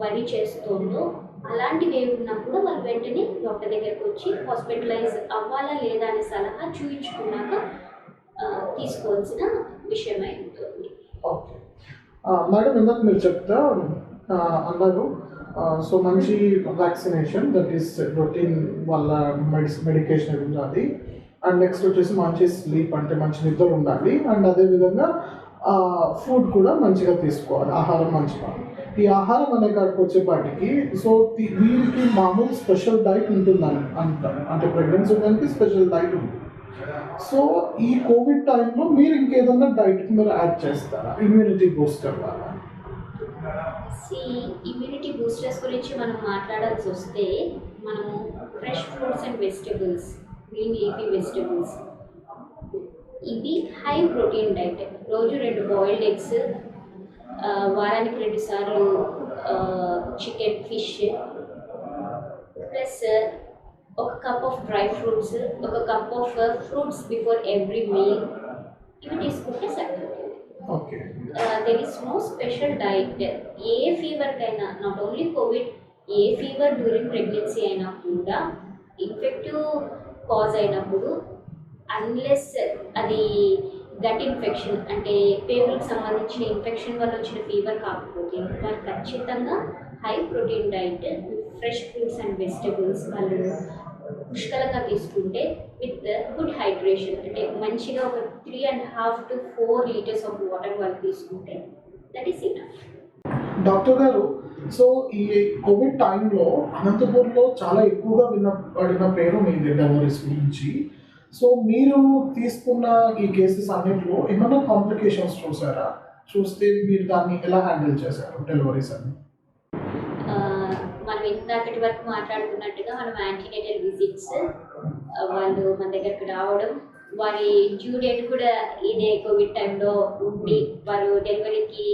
వరి చేస్తుందో అలాంటివి ఏమి ఉన్నప్పుడు వాళ్ళు వెంటనే డాక్టర్ దగ్గరకు వచ్చి హాస్పిటలైజ్ అవ్వాలా లేదా అనే సలహా చూపించుకున్నాక తీసుకోవాల్సిన విషయమై ఉంటుంది. ఓకే మేడం, ఇందాక మీరు చెప్తా అన్నారు సో మంచి వ్యాక్సినేషన్ దట్ ఈస్ రొటీన్ వాళ్ళ మెడికేషన్ ఉండాలి, అండ్ నెక్స్ట్ వచ్చేసి మంచి స్లీప్ అంటే మంచి నిద్ర ఉండాలి, అండ్ అదేవిధంగా ఫుడ్ కూడా మంచిగా తీసుకోవాలి, ఆహారం మంచిగా. ఈ ఆహారం అనే కాడికి వచ్చేపాటికి సో వీరికి మామూలు స్పెషల్ డైట్ ఉంటుందని అంటారు, అంటే ప్రెగ్నెన్సీ దానికి స్పెషల్ డైట్ ఉంది. సో ఈ కోవిడ్ టైంలో మీరు ఇంకేదన్నా డైట్ మీరు యాడ్ చేస్తారా ఇమ్యూనిటీ బూస్టర్ వల్ల? ఇమ్యూనిటీ బూస్టర్స్ గురించి మనం మాట్లాడాల్సి వస్తే మనము fresh fruits and vegetables, green leafy vegetables, ఇది హై ప్రోటీన్ డైట్. రోజు 2 బాయిల్డ్ ఎగ్స్, వారానికి 2 సార్లు చికెన్, ఫిష్, ప్లస్ ఒక కప్ ఆఫ్ డ్రై ఫ్రూట్స్, ఒక cup of fruits before every meal, ఇవి తీసుకుంటే సరిపోతుంది. Okay, there is no special diet. A ఫీవర్కైనా, not only Covid, ఏ ఫీవర్ డ్యూరింగ్ ప్రెగ్నెన్సీ అయినా కూడా ఇన్ఫెక్టివ్ కాజ్ అయినప్పుడు, అన్లెస్ అది గట్ ఇన్ఫెక్షన్ అంటే పేగులకు సంబంధించిన ఇన్ఫెక్షన్ వల్ల వచ్చిన ఫీవర్ కాకపోతే వాళ్ళు ఖచ్చితంగా high protein diet, fresh fruits and vegetables వాళ్ళు పుష్కలంగా తీసుకుంటే విత్ గుడ్ హైడ్రేషన్, అంటే మంచిగా ఒక 3.5 to 4 liters ఆఫ్ వాటర్ వాళ్ళు తీసుకుంటే దట్ ఈస్ ఇనఫ్. డాక్టర్ గారు, సో ఈ కోవిడ్ టైంలో అనంతపూర్లో చాలా ఎక్కువగా వినపడిన పేరు మీది డెలివరీస్ గురించి. సో మీరు తీసుకున్న ఈ కేసెస్ అన్నింటిలో ఏమైనా కాంప్లికేషన్స్ చూసారా? చూస్తే మీరు దాన్ని ఎలా హ్యాండిల్ చేశారు డెలివరీస్ అన్ని? మనం ఇంతకటి వరకు మాట్లాడుకున్నట్టుగా మనం యాంటీనేటల్ విజిట్స్, వాళ్ళు మన దగ్గరకు రావడం, వారి డ్యూ డేట్ కూడా ఇదే కోవిడ్ టైంలో ఉండి వారు డెలివరీకి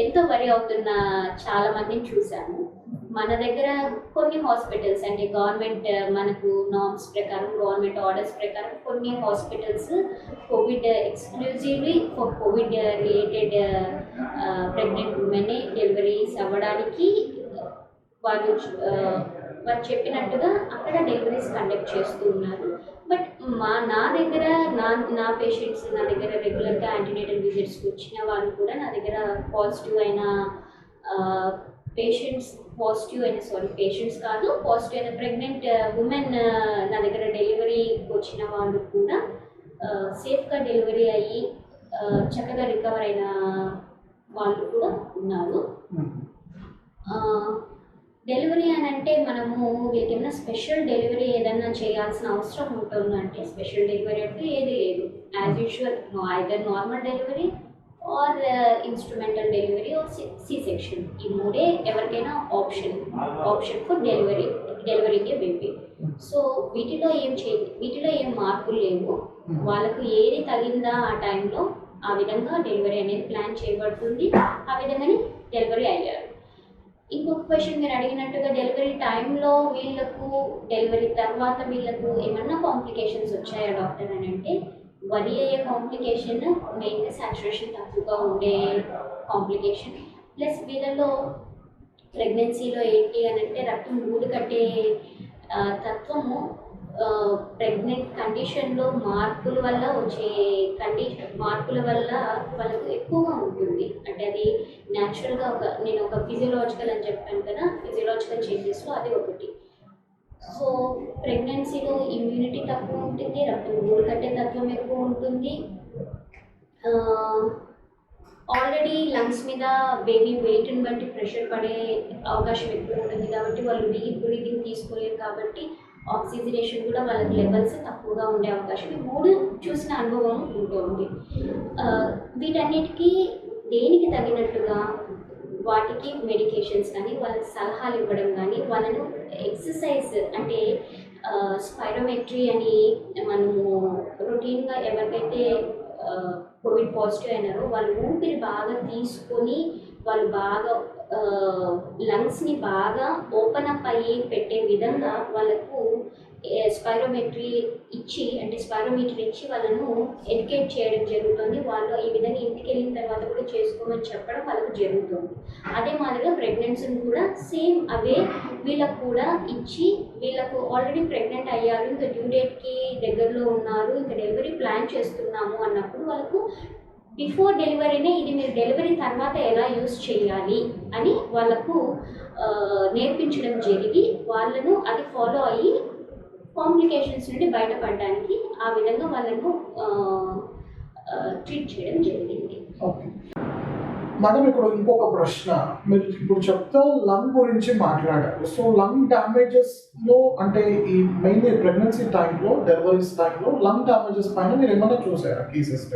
ఎంతో వరి అవుతున్న చాలా మందిని చూసాము. మన దగ్గర కొన్ని హాస్పిటల్స్ అంటే గవర్నమెంట్ మనకు నార్మ్స్ ప్రకారం, గవర్నమెంట్ ఆర్డర్స్ ప్రకారం కొన్ని hospitals Covid exclusively for Covid related pregnant women deliveries అవ్వడానికి వాళ్ళు చెప్పినట్టుగా అక్కడ డెలివరీస్ కండక్ట్ చేస్తూ ఉన్నారు. బట్ నా దగ్గర నా పేషెంట్స్ నా దగ్గర రెగ్యులర్గా యాంటీనేటల్ విజిట్స్కి వచ్చిన వాళ్ళు కూడా నా దగ్గర పాజిటివ్ అయిన ప్రెగ్నెంట్ ఉమెన్ నా దగ్గర డెలివరీకి వచ్చిన వాళ్ళు కూడా సేఫ్గా డెలివరీ అయ్యి చక్కగా రికవర్ అయిన వాళ్ళు కూడా ఉన్నారు. డెలివరీ అని అంటే మనము వీళ్ళకి ఏమైనా స్పెషల్ డెలివరీ ఏదైనా చేయాల్సిన అవసరం ఉంటుందంటే స్పెషల్ డెలివరీ అంటే ఏది లేదు. As usual either normal delivery or instrumental delivery or C section, ఈ 3 ఎవరికైనా ఆప్షన్ ఫర్ డెలివరీకి బేబీ. సో వీటిలో ఏం మార్పులు లేవు. వాళ్ళకు ఏది తగిందా ఆ టైంలో ఆ విధంగా డెలివరీ అనేది ప్లాన్ చేయబడుతుంది. ఆ విధంగానే డెలివరీ అయ్యారు. ఇంకొక క్వశ్చన్ మీరు అడిగినట్టుగా డెలివరీ టైంలో వీళ్ళకు, డెలివరీ తర్వాత వీళ్ళకు ఏమన్నా కాంప్లికేషన్స్ వచ్చాయా డాక్టర్ అని అంటే, వరి అయ్యే కాంప్లికేషన్ మెయిన్గా సాచురేషన్ తక్కువగా ఉండే కాంప్లికేషన్, ప్లస్ వీళ్ళలో ప్రెగ్నెన్సీలో ఏంటి అని అంటే రక్తం గూడు కట్టే తత్వము ప్రెగ్నెంట్ కండిషన్లో మార్పుల వల్ల వచ్చే మార్పుల వల్ల వాళ్ళకు ఎక్కువగా ఉంటుంది. అంటే అది న్యాచురల్గా నేను ఒక ఫిజియలాజికల్ అని చెప్పాను కదా, ఫిజియలాజికల్ చేంజెస్లో అది ఒకటి. సో ప్రెగ్నెన్సీలో ఇమ్యూనిటీ తక్కువ ఉంటుంది, రక్తం గూడు కట్టే తత్వం ఎక్కువ ఉంటుంది. ఆల్రెడీ లంగ్స్ మీద బేబీ వెయిట్ని బట్టి ప్రెషర్ పడే అవకాశం ఎక్కువ ఉంటుంది కాబట్టి వాళ్ళు డీప్ బ్రీదింగ్ తీసుకోలేరు, కాబట్టి ఆక్సిజనేషన్ కూడా వాళ్ళకి లెవెల్స్ తక్కువగా ఉండే అవకాశం, ఈ 3 చూసిన అనుభవం ఉంటుంది. వీటన్నిటికీ దేనికి తగినట్టుగా వాటికి మెడికేషన్స్ కానీ వాళ్ళకి సలహాలు ఇవ్వడం కానీ, వాళ్ళను ఎక్సర్సైజ్ అంటే స్పైరోమెట్రీ అని మనము రొటీన్గా ఎవరికైతే కోవిడ్ పాజిటివ్ అయినారో వాళ్ళు ఊపిరి బాగా తీసుకొని వాళ్ళు బాగా లంగ్స్ని బాగా ఓపెన్ అప్ అయ్యి పెట్టే విధంగా వాళ్ళకు స్పైరోమెట్రీ ఇచ్చి అంటే స్పైరోమీటర్ ఇచ్చి వాళ్ళను ఎడ్యుకేట్ చేయడం జరుగుతుంది. వాళ్ళు ఈ విధంగా ఇంటికి వెళ్ళిన తర్వాత కూడా చేసుకోమని చెప్పడం వాళ్ళకు జరుగుతుంది. అదే మాదిరిగా ప్రెగ్నెన్సీని కూడా సేమ్ అవే వీళ్ళకు కూడా ఇచ్చి వీళ్ళకు ఆల్రెడీ ప్రెగ్నెంట్ అయ్యారు, ఇంకా డ్యూ డేట్కి దగ్గరలో ఉన్నారు, ఇంకా డెలివరీ ప్లాన్ చేస్తున్నాము అన్నప్పుడు వాళ్ళకు బిఫోర్ డెలివరీనే ఇది మీరు డెలివరీ తర్వాత ఎలా యూస్ చేయాలి అని వాళ్ళకు నేర్పించడం జరిగి వాళ్ళను అది ఫాలో అయ్యి కాంప్లికేషన్స్ నుండి బయటపడడానికి ఆ విధంగా వాళ్ళను ట్రీట్ చేయడం జరిగింది. ఓకే మేడం, ఇక్కడ ఇంకొక ప్రశ్న. మీరు ఇప్పుడు చెప్తా లంగ్ గురించి మాట్లాడారు. సో లంగ్ డ్యామేజెస్లో అంటే ఈ మెయిన్ ప్రెగ్నెన్సీ టైంలో డెలివరీస్ టైంలో లంగ్ డ్యామేజెస్ పైన మీరు ఏమైనా చూసారా cases?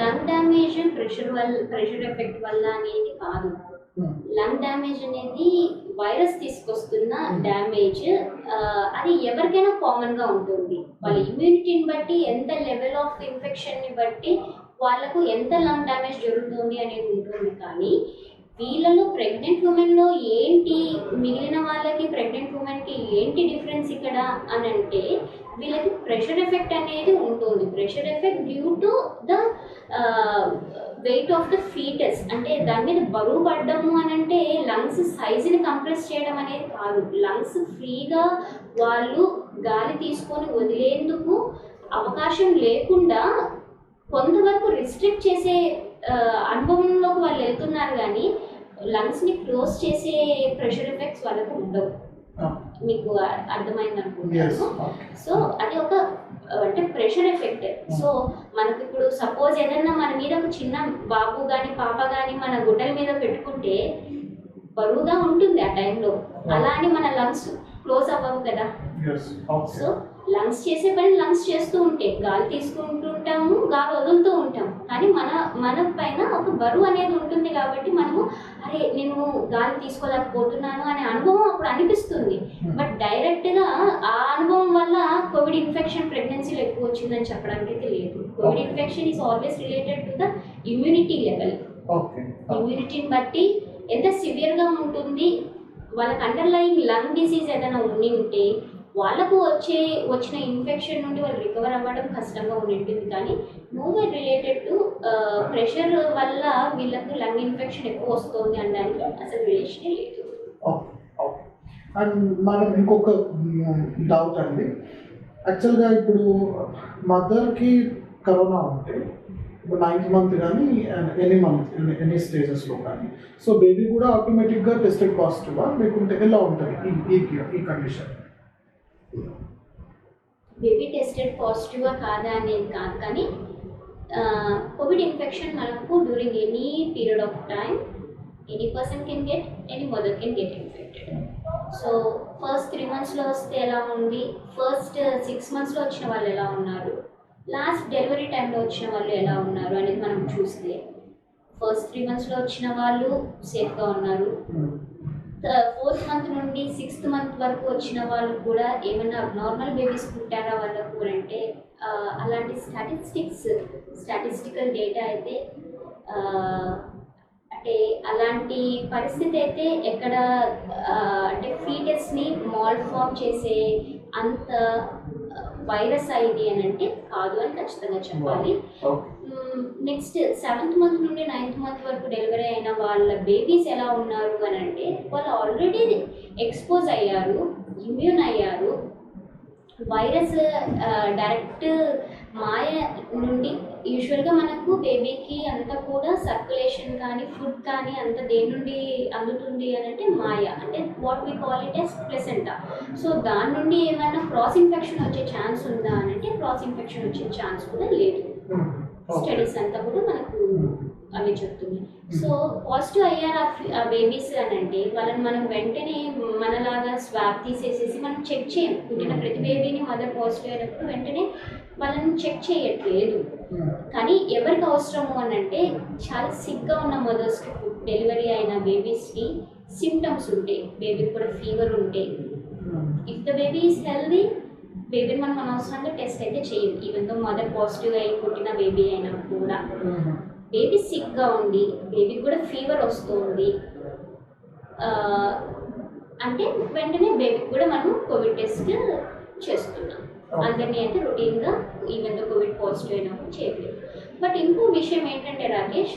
Lung damage pressure effect వల్ల అనేది కాదు. లంగ్ డ్యామేజ్ అనేది వైరస్ తీసుకొస్తున్న డ్యామేజ్. అది ఎవరికైనా కామన్గా ఉంటుంది. వాళ్ళ ఇమ్యూనిటీని బట్టి, ఎంత లెవెల్ ఆఫ్ ఇన్ఫెక్షన్ని బట్టి వాళ్ళకు ఎంత లంగ్ డ్యామేజ్ జరుగుతుంది అనేది ఉంటుంది. కానీ వీళ్ళలో ప్రెగ్నెంట్ ఉమెన్లో ఏంటి, మిగిలిన వాళ్ళకి ప్రెగ్నెంట్ ఉమెన్కి ఏంటి డిఫరెన్స్ ఇక్కడ అని అంటే వీళ్ళకి ప్రెషర్ ఎఫెక్ట్ అనేది ఉంటుంది. Pressure effect due to the weight of the foetus. అంటే దాని మీద బరువు పడ్డము అని అంటే లంగ్స్ సైజుని కంప్రెస్ చేయడం అనేది కాదు. లంగ్స్ ఫ్రీగా వాళ్ళు గాలి తీసుకొని వదిలేందుకు అవకాశం లేకుండా కొంతవరకు రిస్ట్రిక్ట్ చేసే అనుభవంలోకి వాళ్ళు వెళ్తున్నారు. కానీ లంగ్స్ని క్లోజ్ చేసే ప్రెషర్ ఎఫెక్ట్స్ వాళ్ళకు ఉండవు. మీకు అర్థమైంది అనుకుంటున్నాను. సో అది ఒక అంటే ప్రెషర్ ఎఫెక్ట్. సో మనకి ఇప్పుడు సపోజ్ ఏదన్నా మన మీద ఒక చిన్న బాబు కానీ పాప కానీ మన గుడ్డల మీద పెట్టుకుంటే బరువుగా ఉంటుంది ఆ టైంలో. అలా అని మన లంగ్స్ క్లోజ్ అవ్వవు కదా. సో లంగ్స్ చేసే పని లంగ్స్ చేస్తూ ఉంటే గాలి తీసుకుంటూ ఉంటాము, గాలి వదులుతూ ఉంటాము. కానీ మన పైన ఒక బరువు అనేది ఉంటుంది కాబట్టి మనము అరే నేను గాలి తీసుకోలేకపోతున్నాను అనే అనుభవం అప్పుడు అనిపిస్తుంది. బట్ డైరెక్ట్గా ఆ అనుభవం వల్ల కోవిడ్ ఇన్ఫెక్షన్ ప్రెగ్నెన్సీలో ఎక్కువ వచ్చిందని చెప్పడానికి అయితే లేదు. Covid infection is always related to the immunity level. ఇమ్యూనిటీని బట్టి ఎంత సివియర్గా ఉంటుంది, వాళ్ళకి అండర్లయింగ్ లంగ్ డిసీజ్ ఏదైనా ఉంటే వాళ్ళకు వచ్చిన ఇన్ఫెక్షన్ నుండి వాళ్ళు రికవర్ అవ్వడం కష్టంగా ఉంటుంది. కానీ నోవేర్ రిలేటెడ్ టు ప్రెషర్ వల్ల వీళ్ళకు లంగ్ ఇన్ఫెక్షన్ ఎక్కువ వస్తుంది అనడానికి అసలు రిలేషనే లేదు. అండ్ మనం ఇంకొక డౌట్ అండి. యాక్చువల్గా ఇప్పుడు మదర్కి కరోనా ఉంటే ఇప్పుడు 9th month కానీ ఎనీ స్టేజెస్లో కానీ సో బేబీ కూడా ఆటోమేటిక్గా టెస్టెడ్ పాజిటివా లేకుంటే ఎలా ఉంటుంది ఈ కండిషన్? బేబీ టెస్టెడ్ పాజిటివా కాదా అనేది కాదు, కానీ కోవిడ్ ఇన్ఫెక్షన్ మనకు during any period of time any person can get, any mother can get infected. So first 3 monthsలో వస్తే ఎలా ఉంది, ఫస్ట్ 6 monthsలో వచ్చిన వాళ్ళు ఎలా ఉన్నారు, లాస్ట్ డెలివరీ టైంలో వచ్చిన వాళ్ళు ఎలా ఉన్నారు అనేది మనం చూస్తే ఫస్ట్ 3 monthsలో వచ్చిన వాళ్ళు సేఫ్గా ఉన్నారు. 4th month నుండి 6th month వరకు వచ్చిన వాళ్ళు కూడా ఏమైనా అబ్నార్మల్ బేబీస్ పుట్టారా వాళ్ళకు అంటే అలాంటి స్టాటిస్టికల్ డేటా అయితే అంటే అలాంటి పరిస్థితి అయితే ఎక్కడ అంటే ఫీటస్ని మాల్ఫార్మ్ చేసే అంత వైరస్ అయింది అని అంటే కాదు అని ఖచ్చితంగా చెప్పాలి. నెక్స్ట్ 7th month నుండి 9th month వరకు డెలివరీ అయిన వాళ్ళ బేబీస్ ఎలా ఉన్నారు అని అంటే వాళ్ళు ఆల్రెడీ ఎక్స్పోజ్ అయ్యారు, ఇమ్యూన్ అయ్యారు. వైరస్ డైరెక్ట్ మాయ నుండి యూజువల్గా మనకు బేబీకి అంతా కూడా సర్క్యులేషన్ కానీ ఫుడ్ కానీ అంత దేని నుండి అందుతుంది అని అంటే మాయ, అంటే what we call it as placenta. So దాని నుండి ఏమైనా క్రాస్ ఇన్ఫెక్షన్ వచ్చే ఛాన్స్ ఉందా అని అంటే క్రాస్ ఇన్ఫెక్షన్ వచ్చే ఛాన్స్ కూడా లేదు. స్టడీస్ అంతా కూడా మనకు అవి చెప్తుంది. సో పాజిటివ్ అయ్యారు ఆ బేబీస్ అని అంటే వాళ్ళని మనం వెంటనే మనలాగా స్వాబ్ తీసేసేసి మనం చెక్ చేయం. పుట్టిన ప్రతి బేబీని మదర్ పాజిటివ్ అయినప్పుడు వెంటనే వాళ్ళని చెక్ చేయట్లేదు. కానీ ఎవరికి అవసరము అని అంటే చాలా సిక్గా ఉన్న మదర్స్కి డెలివరీ అయిన బేబీస్కి సిమ్టమ్స్ ఉంటాయి, బేబీకి కూడా ఫీవర్ ఉంటాయి. If the baby is healthy బేబీని మనం అనవసరంగా టెస్ట్ అయితే చేయం. ఈవెన్ దో మదర్ పాజిటివ్ అయి పుట్టిన బేబీ అయినా కూడా బేబీ సిక్గా ఉండి బేబీకి కూడా ఫీవర్ వస్తుంది అంటే వెంటనే బేబీకి కూడా మనం కోవిడ్ టెస్ట్ చేస్తున్నాం. అందరినీ అయితే రొటీన్గా ఈవెన్ దో కోవిడ్ పాజిటివ్ అయినప్పుడు చేయలేదు. బట్ ఇంకో విషయం ఏంటంటే రాకేష్,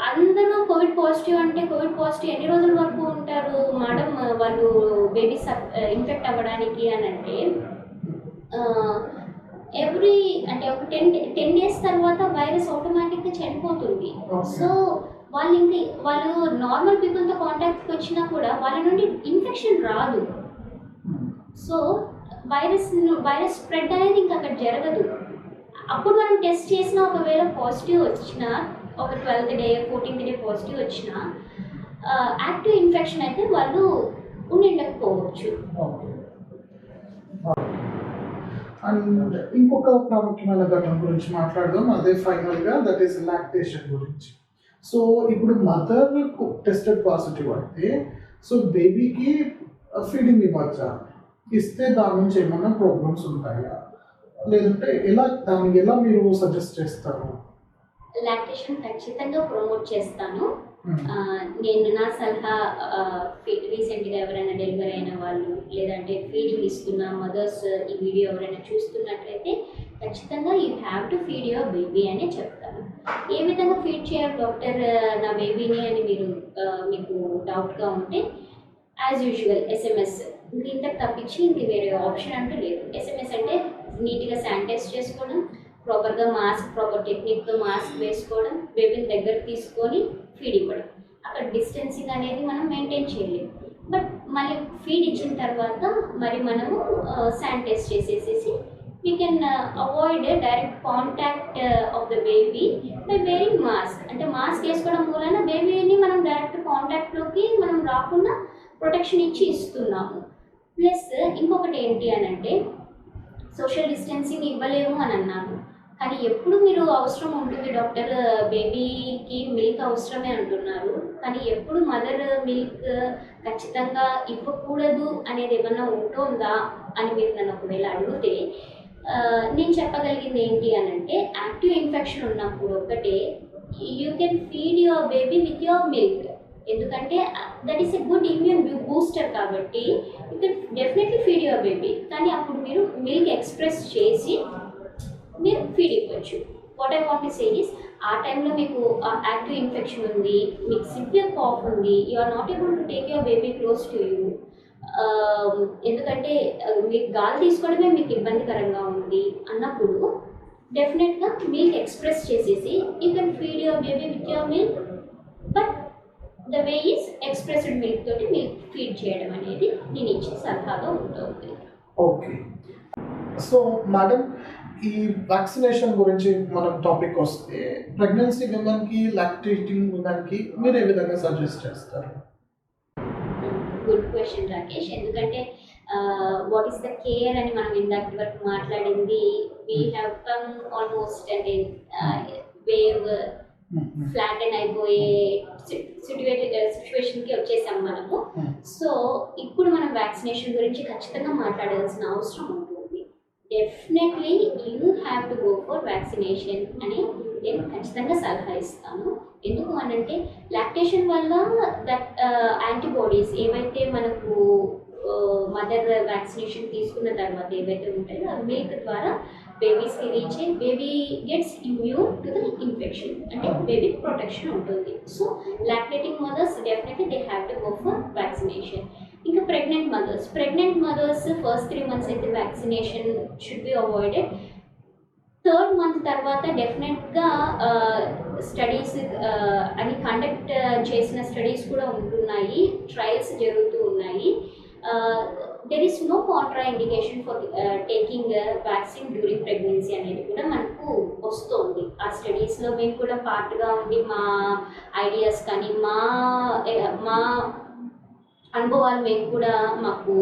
అందరూ కోవిడ్ పాజిటివ్ అంటే కోవిడ్ పాజిటివ్ ఎన్ని రోజుల వరకు ఉంటారు మేడం వాళ్ళు బేబీస్ ఇన్ఫెక్ట్ అవ్వడానికి అని అంటే ఎవ్రీ అంటే ఒక 10 days తర్వాత వైరస్ ఆటోమేటిక్గా చనిపోతుంది. సో వాళ్ళు నార్మల్ పీపుల్తో కాంటాక్ట్కి వచ్చినా కూడా వాళ్ళ నుండి ఇన్ఫెక్షన్ రాదు. సో వైరస్ స్ప్రెడ్ అనేది ఇంకా అక్కడ జరగదు. అప్పుడు మనం టెస్ట్ చేసిన ఒకవేళ పాజిటివ్ వచ్చినా ఒక 12th day 14th day positive వచ్చినా యాక్టివ్ ఇన్ఫెక్షన్ అయితే వాళ్ళు ఉండకపోవచ్చు. అండ్ ఇంకొక ప్రాముఖ్యమైన ఘటన గురించి మాట్లాడదాం, అదే ఫైనల్గా, దట్ ఈస్ లాక్టేషన్ గురించి. సో ఇప్పుడు మదర్ టెస్టెడ్ పాజిటివ్ అయితే సో బేబీకి ఫీడింగ్ ఇవ్వచ్చా, ఇస్తే దాని నుంచి ఏమైనా ప్రాబ్లమ్స్ ఉంటాయా, లేదంటే దానికి ఎలా మీరు సజెస్ట్ చేస్తారు? లాక్టేషన్ ఖచ్చితంగా ప్రమోట్ చేస్తాను. నేను నా సలహా రీసెంట్గా ఎవరైనా డెలివరీ అయిన వాళ్ళు లేదంటే ఫీడింగ్ ఇస్తున్న మదర్స్ ఈ వీడియో ఎవరైనా చూస్తున్నట్లయితే ఖచ్చితంగా you have to feed your baby అనే చెప్తాను. ఏ విధంగా ఫీడ్ చేయాలి డాక్టర్ నా బేబీని అని మీకు డౌట్గా ఉంటే యాజ్ యూజువల్ ఎస్ఎంఎస్, ఇంతకు తప్పించి ఇంక వేరే ఆప్షన్ అంటూ లేదు. ఎస్ఎంఎస్ అంటే నీట్గా శానిటైజ్ చేసుకోవడం, ప్రాపర్ టెక్నిక్తో మాస్క్ వేసుకోవడం, బేబీని దగ్గర తీసుకొని ఫీడ్ ఇవ్వడం. అక్కడ డిస్టెన్సింగ్ అనేది మనం మెయింటైన్ చేయలేము. బట్ మళ్ళీ ఫీడ్ ఇచ్చిన తర్వాత మరి మనము శానిటైజ్ చేసేసేసి we can avoid direct contact of the baby by wearing mask. అంటే మాస్క్ వేసుకోవడం మూలన బేబీని మనం డైరెక్ట్ కాంటాక్ట్లోకి మనం రాకుండా ప్రొటెక్షన్ ఇస్తున్నాము. ప్లస్ ఇంకొకటి ఏంటి అని అంటే సోషల్ డిస్టెన్సింగ్ ఇవ్వలేము అని అన్నాను, కానీ ఎప్పుడు మీరు అవసరం ఉంటుంది డాక్టర్ బేబీకి మిల్క్ అవసరమే అంటున్నారు, కానీ ఎప్పుడు మదర్ మిల్క్ ఖచ్చితంగా ఇవ్వకూడదు అనేది ఏమన్నా ఉంటుందా అని మీరు నన్ను ఒకవేళ అడిగితే నేను చెప్పగలిగింది ఏంటి అని అంటే యాక్టివ్ ఇన్ఫెక్షన్ ఉన్నప్పుడు ఒకటే you can feed your baby with your milk. ఎందుకంటే that is a good immune booster కాబట్టి you can definitely feed your baby. కానీ అప్పుడు మీరు మిల్క్ ఎక్స్ప్రెస్ చేసి మీరు ఫీడ్ ఇవ్వచ్చు. What I want to say is ఆ టైంలో మీకు యాక్టివ్ ఇన్ఫెక్షన్ ఉంది, మీకు సివియర్ కాఫ్ ఉంది, you are not able to take your baby close to you, ఎందుకంటే మీకు గాలి తీసుకోవడమే మీకు ఇబ్బందికరంగా ఉంది అన్నప్పుడు డెఫినెట్గా మిల్క్ ఎక్స్ప్రెస్ చేసేసి you can feed your baby with your milk. But the way is expressed milk తోటి మిల్క్ ఫీడ్ చేయడం అనేది నేను ఇచ్చే సలహాగా ఉంటుంది. ఓకే, సో మేడం ఈ వ్యాక్సినేషన్ గురించి మనం టాపిక్ వస్తే ప్రెగ్నెన్సీ విమెన్కి లాక్టేటింగ్ ఉమెన్కి మీరు ఏ విధంగా సజెస్ట్ చేస్తారు? Good question Rakesh. ఎందుకంటే వాట్ ఈస్ ద కేర్ అని మనం ఇందాక వరకు మాట్లాడింది, వీ హ్యావ్ కమ్ ఆల్మోస్ట్ అంటే వేవ్ ఫ్లాటెన్ అయిపోయే సిచ్యువేషన్కి వచ్చేసాం మనము. సో ఇప్పుడు మనం వ్యాక్సినేషన్ గురించి ఖచ్చితంగా మాట్లాడాల్సిన అవసరం ఉంటుంది. Definitely you have to go for vaccination అని నేను ఖచ్చితంగా సలహా ఇస్తాను. ఎందుకు అనంటే లాక్టేషన్ వల్ల దట్ యాంటీబాడీస్ ఏవైతే మనకు మదర్ వ్యాక్సినేషన్ తీసుకున్న తర్వాత ఏవైతే ఉంటాయో ఆ మిల్క్ ద్వారా బేబీస్కి రీచ్ అయ్యి baby gets immune to the infection, అంటే బేబీ ప్రొటెక్షన్ ఉంటుంది. So lactating mothers definitely they have to go for vaccination. ఇంకా ప్రెగ్నెంట్ మదర్స్ ఫస్ట్ 3 months అయితే vaccination should be avoided. 3rd month తర్వాత డెఫినెట్గా స్టడీస్ అని కండక్ట్ చేసిన స్టడీస్ కూడా ఉంటున్నాయి, ట్రయల్స్ జరుగుతూ ఉన్నాయి. There is no contraindication for taking vaccine during pregnancy అనేది కూడా మనకు వస్తుంది. ఆ స్టడీస్లో మేము కూడా పార్ట్గా ఉండి మా ఐడియాస్ కానీ మా అనుభవాలు మేము కూడా మాకు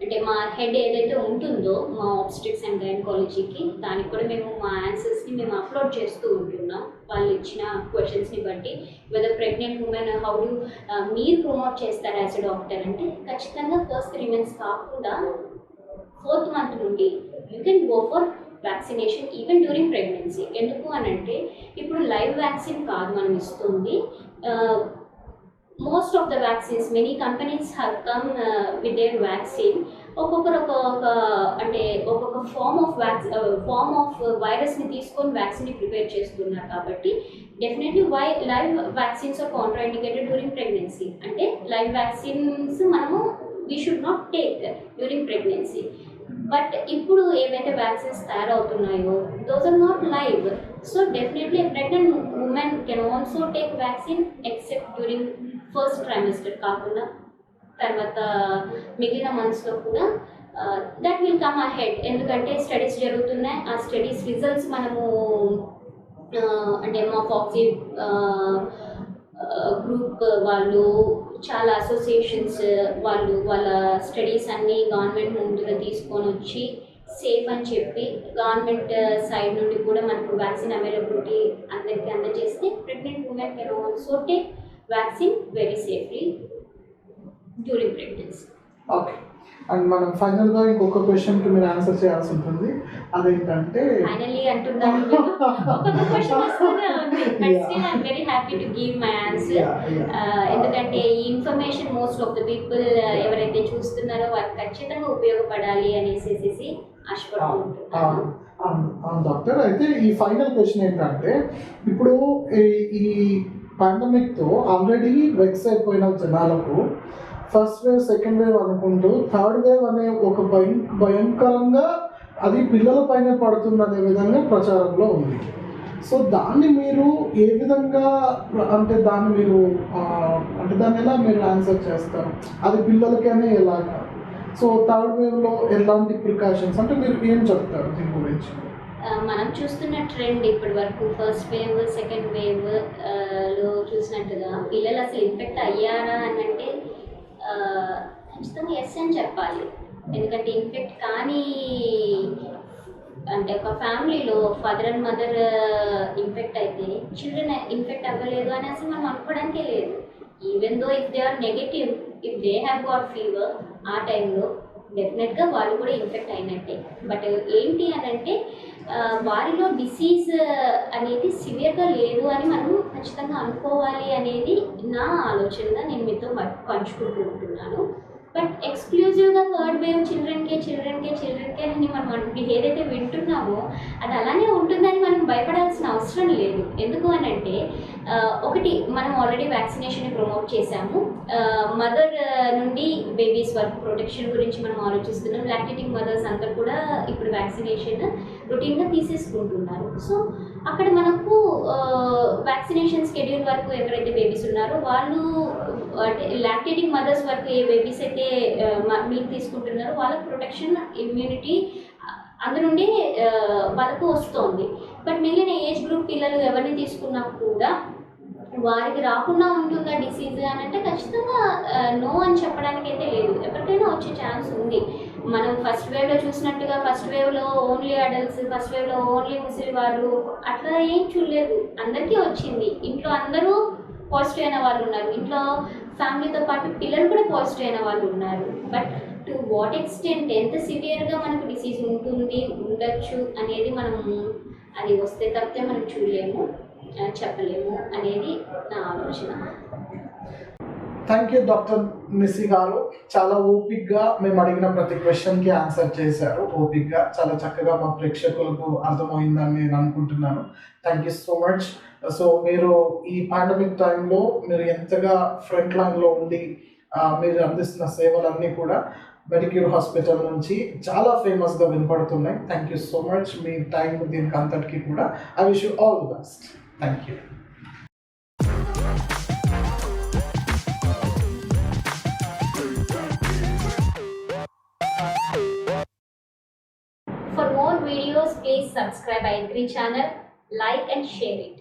అంటే మా హెడ్ ఏదైతే ఉంటుందో మా ఆబ్స్టెట్రిక్స్ అండ్ గైనకాలజీకి దానికి కూడా మేము మా ఆన్సర్స్ని మేము అప్లోడ్ చేస్తూ ఉంటున్నాం వాళ్ళు ఇచ్చిన క్వశ్చన్స్ని బట్టి. Whether pregnant women how do మీరు ప్రమోట్ చేస్తారు యాజ్ ఎ డాక్టర్ అంటే ఖచ్చితంగా ఫస్ట్ 3 months కాకుండా నుండి you can go for vaccination even during pregnancy. ఎందుకు అని అంటే ఇప్పుడు లైవ్ వ్యాక్సిన్ కాదు మనం ఇస్తుంది. Most of the vaccines many companies have come with their vaccine. ఒక్కొక్కరు ఒక్కొక్క ఫార్మ్ ఆఫ్ వైరస్ని తీసుకొని వ్యాక్సిన్ని ప్రిపేర్ చేస్తున్నారు. కాబట్టి definitely live vaccines are contraindicated during pregnancy. అంటే లైవ్ వ్యాక్సిన్స్ మనము we should not take during pregnancy. But ఇప్పుడు ఏవైతే వ్యాక్సిన్స్ తయారవుతున్నాయో those are not live. So definitely pregnant women can also take vaccine except during first trimester కాకుండా తర్వాత మిగిలిన మంత్స్లో కూడా దట్ విల్ కమ్ అహెడ్. ఎందుకంటే స్టడీస్ జరుగుతున్నాయి. ఆ స్టడీస్ రిజల్ట్స్ మనము అంటే మా ఫాక్సీ గ్రూప్ వాళ్ళు చాలా అసోసియేషన్స్ వాళ్ళు వాళ్ళ స్టడీస్ అన్నీ గవర్నమెంట్ ముందుగా తీసుకొని వచ్చి సేఫ్ అని చెప్పి గవర్నమెంట్ సైడ్ నుండి కూడా మనకు వ్యాక్సిన్ అవైలబిలిటీ అందరికీ అందజేస్తే pregnant women can also take vaccine very safely during pregnancy. Okay, and మనం ఫైనల్గా ఇంకొక క్వశ్చన్కి మీరు ఆన్సర్ చేయాల్సి ఉంటుంది. అదేంటంటే ఫైనల్లీ అంటున్నాను ఒక్కొక్క క్వశ్చన్ వస్తూనే ఉంది. But still I'm very happy to give my answer. ఎందుకంటే ఈ information most of the people ఎవరైతే చూస్తున్నారో వారికి ఖచ్చితంగా ఉపయోగపడాలి అనేసి ఆశపడుతుంటున్నాను. డాక్టర్, అయితే ఈ ఫైనల్ క్వశ్చన్ ఏంటంటే ఇప్పుడు ఈ పాండమిక్తో ఆల్రెడీ వెక్స్ అయిపోయిన జనాలకు ఫస్ట్ వేవ్ సెకండ్ వేవ్ అనుకుంటూ థర్డ్ వేవ్ అనే ఒక భయంకరంగా అది పిల్లల పైన పడుతుందనే విధంగా ప్రచారంలో ఉంది. సో దాన్ని మీరు ఏ విధంగా అంటే దాన్ని ఎలా మీరు ఆన్సర్ చేస్తారు? అది పిల్లలకైనా ఎలాగా? సో థర్డ్ వేవ్లో ఎలాంటి ప్రికాషన్స్ అంటే మీరు ఏం చెప్తారు దీని గురించి? మనం చూస్తున్న ట్రెండ్ ఇప్పటి వరకు ఫస్ట్ వేవ్ సెకండ్ వేవ్ లో చూసినట్టుగా పిల్లలు అసలు ఇన్ఫెక్ట్ అయ్యారా అని అంటే ఖచ్చితంగా ఎస్ అని చెప్పాలి. ఎందుకంటే ఇన్ఫెక్ట్ కానీ అంటే ఒక ఫ్యామిలీలో ఫాదర్ అండ్ మదర్ ఇన్ఫెక్ట్ అయితే చిల్డ్రన్ ఇన్ఫెక్ట్ అవ్వలేదు అని అసలు మనం అనుకోవడానికే లేదు. Even though if they are negative, if they have got fever, ఆ టైంలో డెఫినెట్గా వాళ్ళు కూడా ఇన్ఫెక్ట్ అయినట్టే. బట్ ఏంటి అని అంటే వారిలో డిసీజ్ అనేది సివియర్గా లేదు అని మనం ఖచ్చితంగా అనుకోవాలి అనేది నా ఆలోచనగా నేను మీతో పంచుకుంటూ ఉంటున్నాను. బట్ ఎక్స్క్లూజివ్గా థర్డ్ వేవ్ చిల్డ్రన్కే అని మనం ఏదైతే వింటున్నామో అది అలానే ఉంటుందని మనం భయపడాల్సిన అవసరం లేదు. ఎందుకు అని అంటే ఒకటి మనం ఆల్రెడీ వ్యాక్సినేషన్ ప్రమోట్ చేశాము. మదర్ నుండి బేబీస్ వరకు ప్రొటెక్షన్ గురించి మనం ఆలోచిస్తున్నాం. లాక్టేటింగ్ మదర్స్ అందరూ కూడా ఇప్పుడు వ్యాక్సినేషన్ రొటీన్గా తీసేసుకుంటున్నారు. సో అక్కడ మనకు వ్యాక్సినేషన్ షెడ్యూల్ వరకు ఎవరైతే బేబీస్ ఉన్నారో వాళ్ళు లాక్టేటింగ్ మదర్స్ వరకు ఏ బేబీస్ అయితే మిల్క్ తీసుకుంటున్నారో వాళ్ళకి ప్రొటెక్షన్ ఇమ్యూనిటీ అందునుండి వాళ్ళకు వస్తుంది. బట్ మిగిలిన ఏజ్ గ్రూప్ పిల్లలు ఎవరిని తీసుకున్నా కూడా వారికి రాకుండా ఉంటుందా డిసీజ్ అని అంటే ఖచ్చితంగా నో అని చెప్పడానికి అయితే లేదు. ఎవరికైనా వచ్చే ఛాన్స్ ఉంది. మనం ఫస్ట్ వేవ్లో చూసినట్టుగా ఫస్ట్ వేవ్లో ఓన్లీ అడల్ట్స్, ఫస్ట్ వేవ్లో ఓన్లీ ముసలి వారు అట్లా ఏం చూడలేదు. అందరికీ వచ్చింది. ఇంట్లో అందరూ పాజిటివ్ అయిన వాళ్ళు ఉన్నారు. ఇంట్లో ఫ్యామిలీతో పాటు పిల్లలు కూడా పాజిటివ్ అయిన వాళ్ళు ఉన్నారు. బట్ టు వాట్ ఎక్స్టెంట్ ఎంత సివియర్గా మనకు డిసీజ్ ఉండొచ్చు అనేది మనము అది వస్తే తప్పితే మనం చూడలేము, చెప్పలేము అనేది నా ఆలోచన. థ్యాంక్ యూ డాక్టర్ నిసి గారు. చాలా ఓపిక్గా మేము అడిగిన ప్రతి క్వశ్చన్కి ఆన్సర్ చేశారు. ఓపిక్గా చాలా చక్కగా మా ప్రేక్షకులకు అర్థమైందని నేను అనుకుంటున్నాను. Thank you so much. So మీరు ఈ పాండమిక్ టైంలో మీరు ఎంతగా ఫ్రంట్ లైన్లో ఉండి మీరు అందిస్తున్న సేవలన్నీ కూడా మెడిక్యూర్ హాస్పిటల్ నుంచి చాలా ఫేమస్గా వినపడుతున్నాయి. Thank you so much. మీ టైం దీనికి అంతటికీ కూడా I wish you all the best. Thank you. For more videos, please subscribe our channel, like and share it.